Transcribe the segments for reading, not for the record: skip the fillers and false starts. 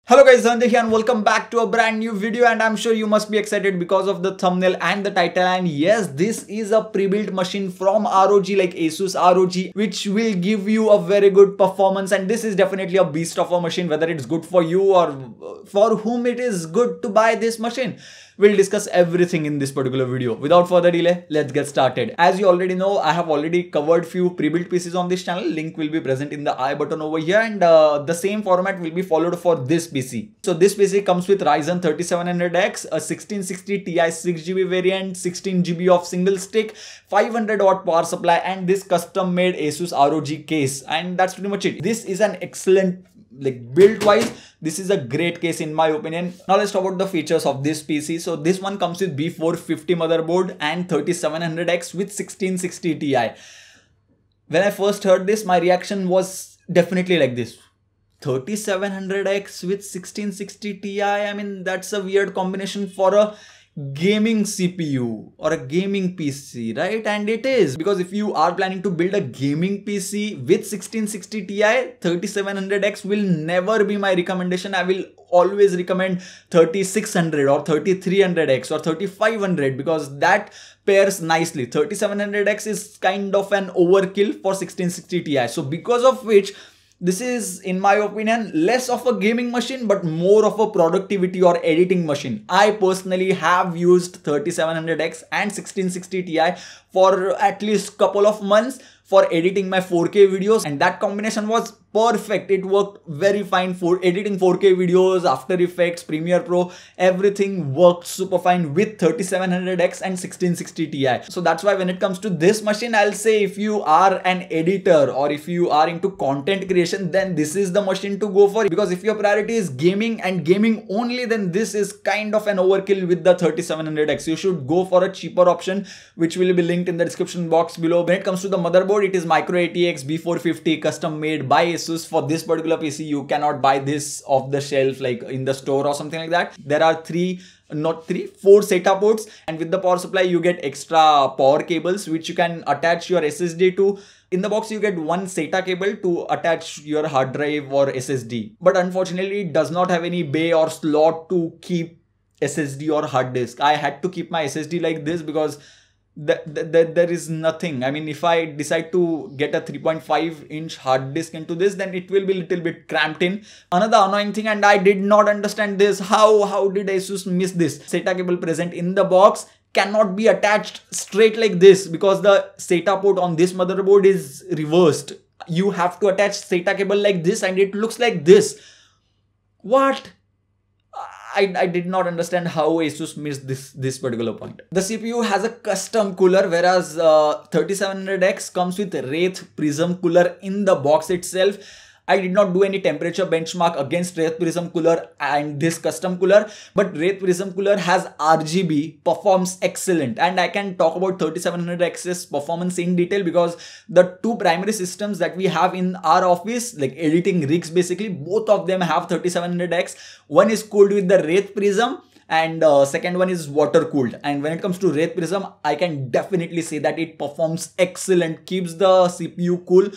Hello guys, Dhananjay here and welcome back to a brand new video, and I'm sure you must be excited because of the thumbnail and the title. And yes, this is a pre-built machine from ROG, like Asus ROG, which will give you a very good performance. And this is definitely a beast of a machine, whether it's good for you or for whom it is good to buy this machine. We'll discuss everything in this particular video. Without further delay, let's get started. As you already know, I have already covered few pre-built PCs on this channel. Link will be present in the I button over here, and the same format will be followed for this PC. So this PC comes with Ryzen 3700X, a 1660 Ti 6GB variant, 16GB of single stick, 500 watt power supply, and this custom made Asus ROG case. And that's pretty much it. This is an excellent, like, build wise, this is a great case in my opinion. Now let's talk about the features of this PC. So this one comes with B450 motherboard and 3700X with 1660 Ti. When I first heard this, my reaction was definitely like this. 3700X with 1660 Ti, I mean, that's a weird combination for a gaming CPU or a gaming PC, right? And it is, because if you are planning to build a gaming PC with 1660 Ti, 3700X will never be my recommendation. I will always recommend 3600 or 3300X or 3500 because that pairs nicely. 3700X is kind of an overkill for 1660 Ti. So because of which, this is, in my opinion, less of a gaming machine but more of a productivity or editing machine. I personally have used 3700X and 1660 Ti for at least couple of months for editing my 4K videos, and that combination was perfect. It worked very fine for editing 4K videos, After Effects, Premiere Pro, everything worked super fine with 3700X and 1660 Ti. So that's why when it comes to this machine, I'll say if you are an editor or if you are into content creation, then this is the machine to go for. Because if your priority is gaming and gaming only, then this is kind of an overkill with the 3700X. You should go for a cheaper option, which will be linked in the description box below. When it comes to the motherboard, it is Micro ATX B450, custom made by Asus. For this particular PC, you cannot buy this off the shelf like in the store or something like that. There are four SATA ports, and with the power supply you get extra power cables which you can attach your SSD to. In the box you get one SATA cable to attach your hard drive or SSD, but unfortunately it does not have any bay or slot to keep SSD or hard disk. I had to keep my SSD like this because there is nothing. I mean, if I decide to get a 3.5-inch hard disk into this, then it will be a little bit cramped in. Another annoying thing, and I did not understand this, how did Asus miss this? SATA cable present in the box cannot be attached straight like this because the SATA port on this motherboard is reversed. You have to attach SATA cable like this and it looks like this. What? I did not understand how Asus missed this particular point. The CPU has a custom cooler, whereas 3700X comes with Wraith Prism cooler in the box itself. I did not do any temperature benchmark against Wraith Prism cooler and this custom cooler, but Wraith Prism cooler has RGB, performs excellent, and I can talk about 3700X's performance in detail because the two primary systems that we have in our office, like editing rigs basically, both of them have 3700X. One is cooled with the Wraith Prism and second one is water cooled. And when it comes to Wraith Prism, I can definitely say that it performs excellent, keeps the CPU cool.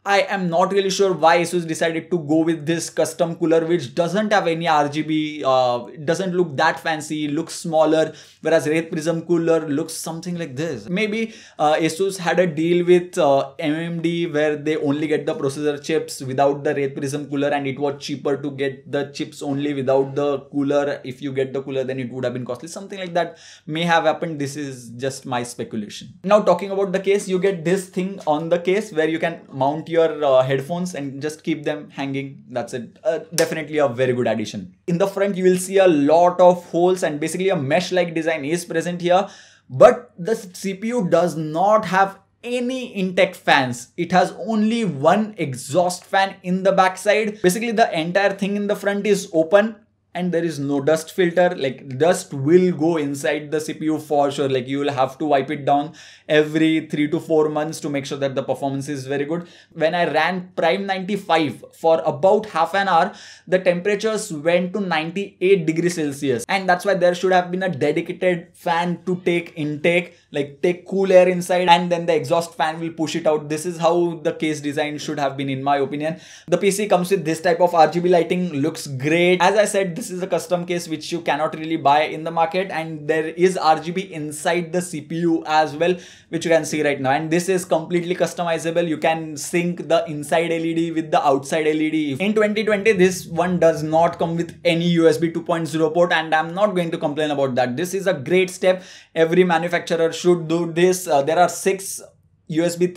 I am not really sure why Asus decided to go with this custom cooler which doesn't have any RGB, it doesn't look that fancy, looks smaller, whereas Wraith Prism cooler looks something like this. Maybe Asus had a deal with AMD where they only get the processor chips without the Wraith Prism cooler, and it was cheaper to get the chips only without the cooler. If you get the cooler, then it would have been costly. Something like that may have happened. This is just my speculation. Now talking about the case, you get this thing on the case where you can mount your headphones and just keep them hanging. That's it. Definitely a very good addition. In the front you will see a lot of holes and basically a mesh like design is present here, but the CPU does not have any intact fans. It has only one exhaust fan in the backside. Basically the entire thing in the front is open and there is no dust filter. Like dust will go inside the CPU for sure. Like you will have to wipe it down every 3 to 4 months to make sure that the performance is very good. When I ran Prime 95 for about half an hour, the temperatures went to 98 degrees Celsius, and that's why there should have been a dedicated fan to take intake, like take cool air inside, and then the exhaust fan will push it out. This is how the case design should have been, in my opinion. The PC comes with this type of RGB lighting, looks great. As I said, this is a custom case which you cannot really buy in the market, and there is RGB inside the CPU as well, which you can see right now, and this is completely customizable. You can sync the inside LED with the outside LED. In 2020, this one does not come with any USB 2.0 port, and I'm not going to complain about that. This is a great step. Every manufacturer should do this. There are 6 USB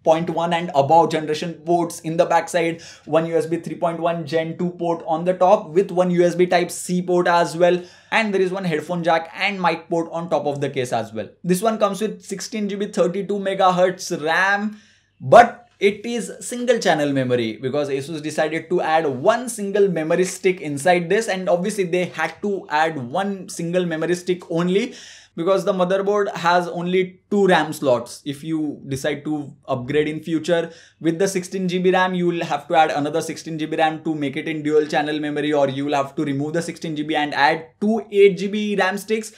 3.1 and above generation ports in the backside, one USB 3.1 Gen 2 port on the top with one USB type C port as well, and there is one headphone jack and mic port on top of the case as well. This one comes with 16GB 32 MHz RAM, but it is single channel memory because Asus decided to add one single memory stick inside this, and obviously they had to add one single memory stick only because the motherboard has only 2 RAM slots. If you decide to upgrade in future with the 16GB RAM, you will have to add another 16GB RAM to make it in dual channel memory, or you will have to remove the 16GB and add 2 8GB RAM sticks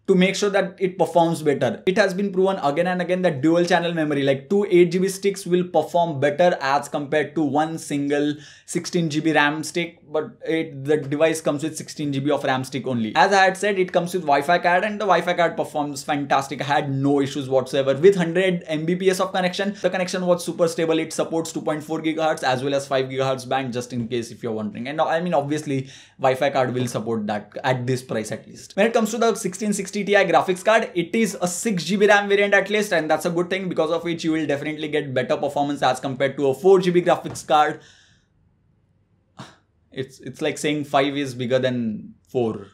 to make sure that it performs better. It has been proven again and again that dual channel memory, like 2 8GB sticks, will perform better as compared to one single 16GB RAM stick, but the device comes with 16GB of RAM stick only. As I had said, it comes with Wi-Fi card, and the Wi-Fi card performs fantastic. I had no issues whatsoever. With 100 Mbps of connection, the connection was super stable. It supports 2.4 GHz as well as 5 GHz band, just in case if you're wondering. And I mean, obviously Wi-Fi card will support that at this price at least. When it comes to the 1660 Ti graphics card, it is a 6GB RAM variant at least, and that's a good thing, because of which you will definitely get better performance as compared to a 4GB graphics card. It's like saying 5 is bigger than 4.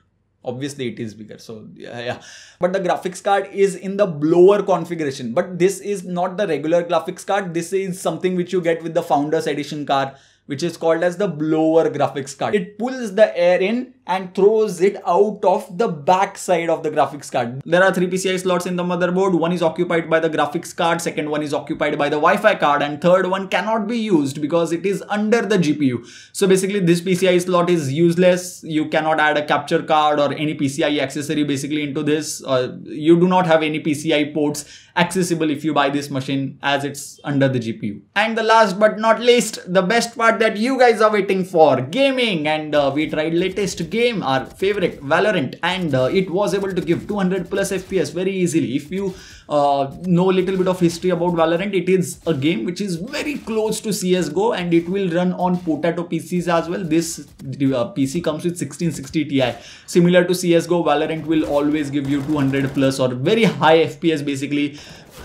Obviously it is bigger, so yeah. But the graphics card is in the blower configuration, but this is not the regular graphics card. This is something which you get with the Founders Edition card, which is called as the blower graphics card. It pulls the air in and throws it out of the back side of the graphics card. There are 3 PCI slots in the motherboard. One is occupied by the graphics card, second one is occupied by the Wi-Fi card, and third one cannot be used because it is under the GPU. So basically this PCI slot is useless. You cannot add a capture card or any PCI accessory basically into this. You do not have any PCI ports accessible if you buy this machine, as it's under the GPU. And the last but not least, the best part that you guys are waiting for, gaming. And we tried latest game, our favorite, Valorant, and it was able to give 200 plus FPS very easily. If you know a little bit of history about Valorant, it is a game which is very close to CSGO, and it will run on Potato PCs as well. This PC comes with 1660 Ti. Similar to CSGO, Valorant will always give you 200 plus or very high FPS basically.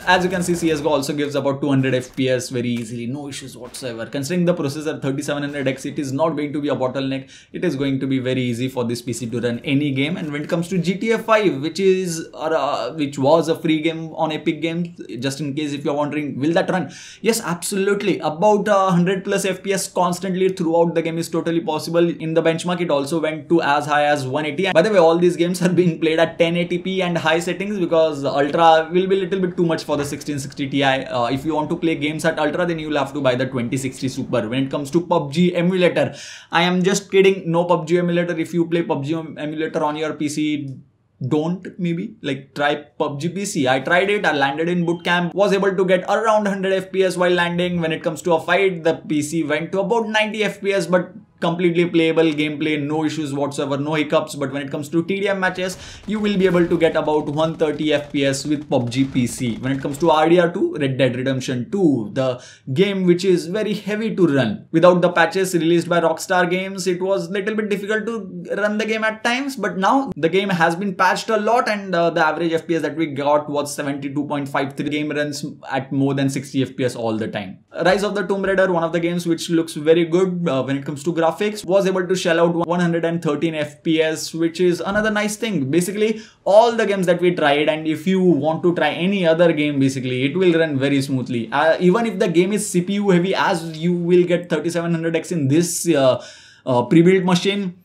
As you can see, CSGO also gives about 200 FPS very easily, no issues whatsoever. Considering the processor 3700X, it is not going to be a bottleneck. It is going to be very easy for this PC to run any game. And when it comes to GTA 5, which was a free game on Epic Games, just in case if you're wondering, will that run? Yes, absolutely. About 100 plus FPS constantly throughout the game is totally possible. In the benchmark, it also went to as high as 180. And by the way, all these games are being played at 1080p and high settings, because Ultra will be a little bit too much for the 1660 Ti. If you want to play games at Ultra, then you will have to buy the 2060 Super. When it comes to PUBG emulator, I am just kidding, no PUBG emulator. If you play PUBG emulator on your PC, don't maybe like try PUBG PC. I tried it, I landed in boot camp, was able to get around 100 FPS while landing. When it comes to a fight, the PC went to about 90 FPS, but completely playable gameplay, no issues whatsoever, no hiccups. But when it comes to TDM matches, you will be able to get about 130 FPS with PUBG PC. When it comes to RDR2, Red Dead Redemption 2, the game which is very heavy to run. Without the patches released by Rockstar Games, it was little bit difficult to run the game at times, but now the game has been patched a lot, and the average FPS that we got was 72.53. The game runs at more than 60 FPS all the time. Rise of the Tomb Raider, one of the games which looks very good when it comes to graphics, was able to shell out 113 FPS, which is another nice thing. Basically, all the games that we tried, and if you want to try any other game, basically, it will run very smoothly. Even if the game is CPU heavy, as you will get 3700X in this pre-built machine,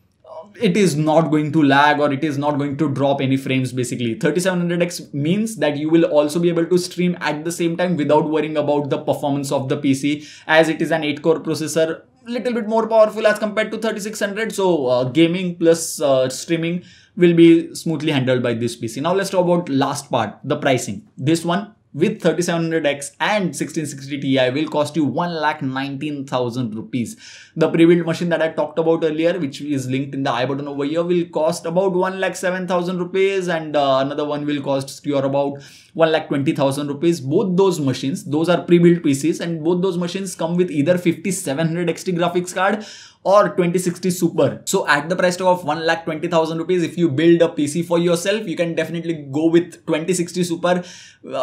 it is not going to lag or it is not going to drop any frames. Basically 3700X means that you will also be able to stream at the same time without worrying about the performance of the PC, as it is an 8-core processor, little bit more powerful as compared to 3600. So gaming plus streaming will be smoothly handled by this PC. Now let's talk about last part, the pricing. This one with 3700X and 1660 Ti will cost you 1,19,000 rupees. The pre-built machine that I talked about earlier, which is linked in the I button over here, will cost about 1,07,000 rupees, and another one will cost you about 1,20,000 rupees. Both those machines, those are pre-built PCs, and both those machines come with either 5700 XT graphics card or 2060 Super. So at the price tag of 1,20,000 rupees, if you build a PC for yourself, you can definitely go with 2060 Super,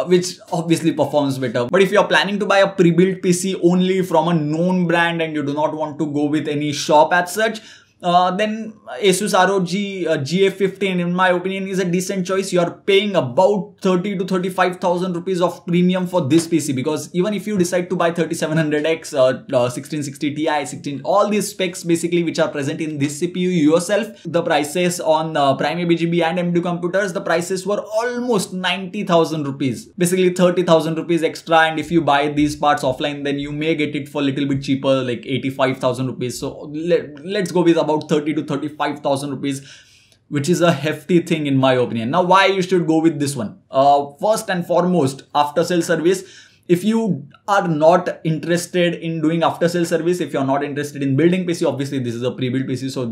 which obviously performs better. But if you're planning to buy a pre-built PC only from a known brand and you do not want to go with any shop as such, then Asus ROG GA15 in my opinion is a decent choice. You are paying about 30 to 35,000 rupees of premium for this PC, because even if you decide to buy 3700X, 1660 Ti, all these specs basically which are present in this CPU yourself, the prices on Prime ABGB and M2 computers, the prices were almost 90,000 rupees, basically 30,000 rupees extra, and if you buy these parts offline then you may get it for a little bit cheaper, like 85,000 rupees. So let's go with about 30 to 35,000 rupees, which is a hefty thing in my opinion. Now, why you should go with this one? First and foremost, after sale service. If you are not interested in doing after sale service, if you're not interested in building PC, obviously this is a pre-built PC, so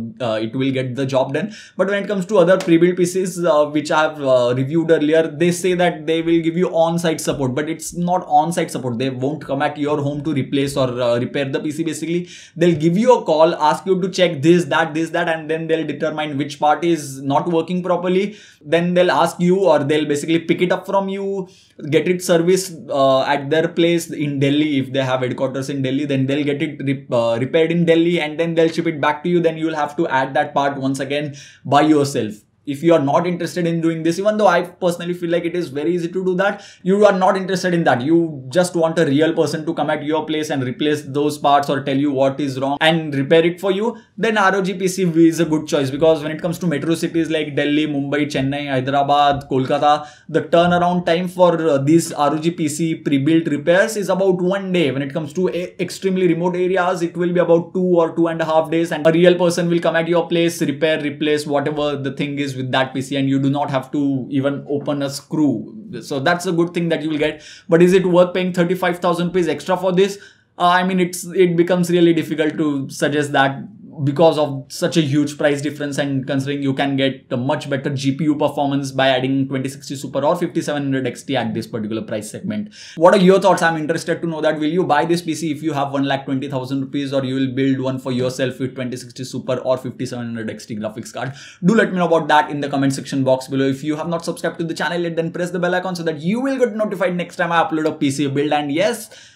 it will get the job done. But when it comes to other pre-built PCs, which I have reviewed earlier, they say that they will give you on-site support, but it's not on-site support. They won't come at your home to replace or repair the PC. Basically, they'll give you a call, ask you to check this, that, and then they'll determine which part is not working properly. Then they'll ask you, or they'll basically pick it up from you, get it serviced at their place in Delhi. If they have headquarters in Delhi, then they'll get it repaired in Delhi, and then they'll ship it back to you. Then you'll have to add that part once again by yourself. If you are not interested in doing this, even though I personally feel like it is very easy to do that, you are not interested in that. You just want a real person to come at your place and replace those parts or tell you what is wrong and repair it for you, then ROG PC is a good choice. Because when it comes to metro cities like Delhi, Mumbai, Chennai, Hyderabad, Kolkata, the turnaround time for these ROG PC pre-built repairs is about 1 day. When it comes to extremely remote areas, it will be about 2 or 2.5 days, and a real person will come at your place, repair, replace whatever the thing is with that PC, and you do not have to even open a screw. So that's a good thing that you will get. But is it worth paying 35,000 rupees extra for this? I mean, it becomes really difficult to suggest that, because of such a huge price difference, and considering you can get a much better GPU performance by adding 2060 Super or 5700 XT at this particular price segment. What are your thoughts? I'm interested to know that. Will you buy this PC if you have 1,20,000 rupees, or you will build one for yourself with 2060 Super or 5700 XT graphics card? Do let me know about that in the comment section box below. If you have not subscribed to the channel yet, then press the bell icon so that you will get notified next time I upload a PC build. And yes,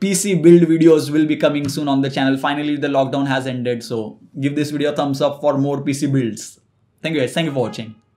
PC build videos will be coming soon on the channel. Finally, the lockdown has ended, so give this video a thumbs up for more PC builds. Thank you guys. Thank you for watching.